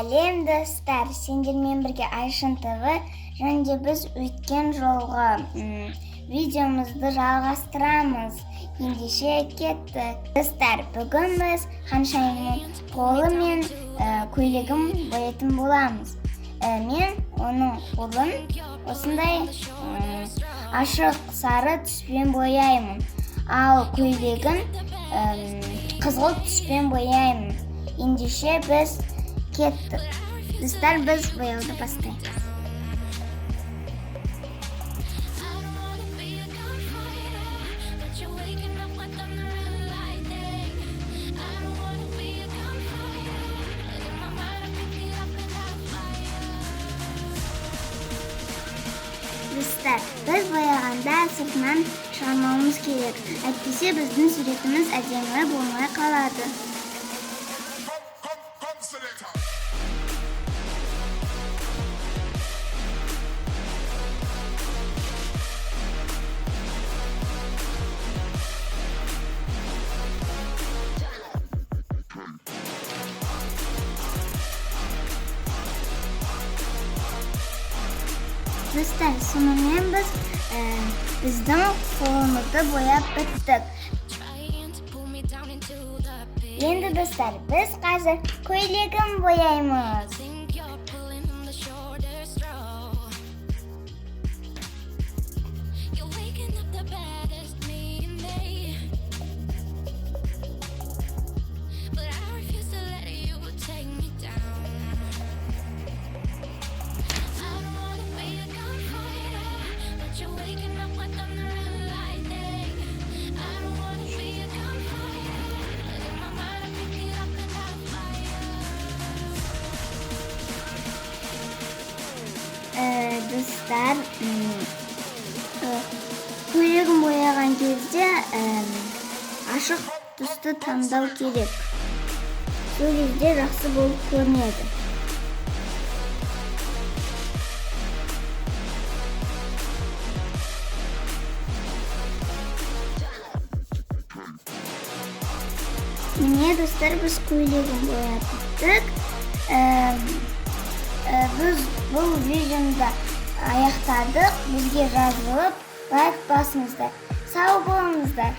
Сәлем достар, сендермен бірге Айшын ТВ және біз өткен жолғы видеомызды жалғастырамыз. Ендеше кетті. Достар, бүгін біз Ханшайымның қолы мен көйлегін боятын боламыз. Мен оның қолын осындай ашық сары түспен бояймын. Ал көйлегін қызғылт түспен бояймын. Ендеше біз кеттік. Достар, біз бояуды бастаймыз. Достар, біз бояғанда сыртынан шығармауымыз керек. Әйтпесе біздің суретіміз әдемі болмай қалады. Достар, сонымен біздің қолымызды бояп біттік. Енді достар, біз қазір көйлегін бояймыз. Достар, көйлегін бояған кезде ашық түсті таңдау керек. Сол кезде жақсы болып көрінеді. Міне достар, біз көйлегін боядық. Біз бұл видеоны аяқтадық. Бізге жазылып лайк басыңыздар. Сау болыңыздар.